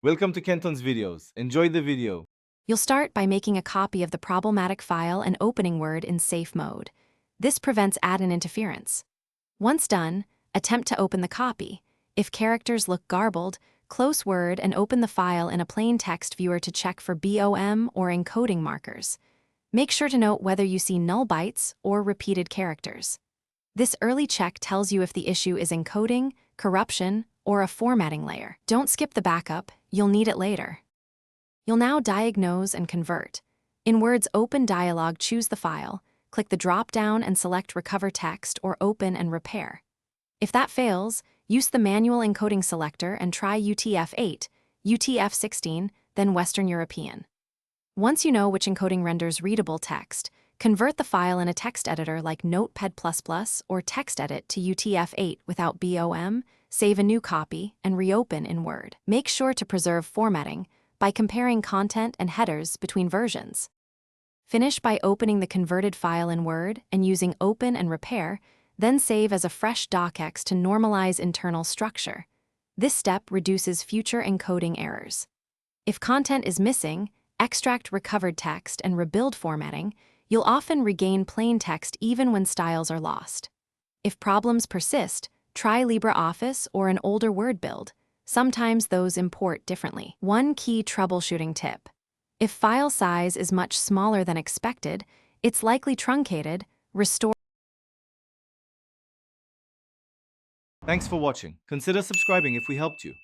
Welcome to Kenton's videos. Enjoy the video. You'll start by making a copy of the problematic file and opening Word in safe mode. This prevents add-in interference. Once done, attempt to open the copy. If characters look garbled, close Word and open the file in a plain text viewer to check for BOM or encoding markers. Make sure to note whether you see null bytes or repeated characters. This early check tells you if the issue is encoding, corruption, or a formatting layer. Don't skip the backup, you'll need it later. You'll now diagnose and convert. In Word's Open dialog, choose the file, click the drop-down and select Recover Text or Open and Repair. If that fails, use the manual encoding selector and try UTF-8, UTF-16, then Western European. Once you know which encoding renders readable text, convert the file in a text editor like Notepad++ or TextEdit to UTF-8 without BOM, save a new copy, and reopen in Word. Make sure to preserve formatting by comparing content and headers between versions. Finish by opening the converted file in Word and using Open and Repair, then save as a fresh docx to normalize internal structure. This step reduces future encoding errors. If content is missing, extract recovered text and rebuild formatting. You'll often regain plain text even when styles are lost. If problems persist, try LibreOffice or an older Word build. Sometimes those import differently. One key troubleshooting tip. If file size is much smaller than expected, it's likely truncated. Restore. Thanks for watching. Consider subscribing if we helped you.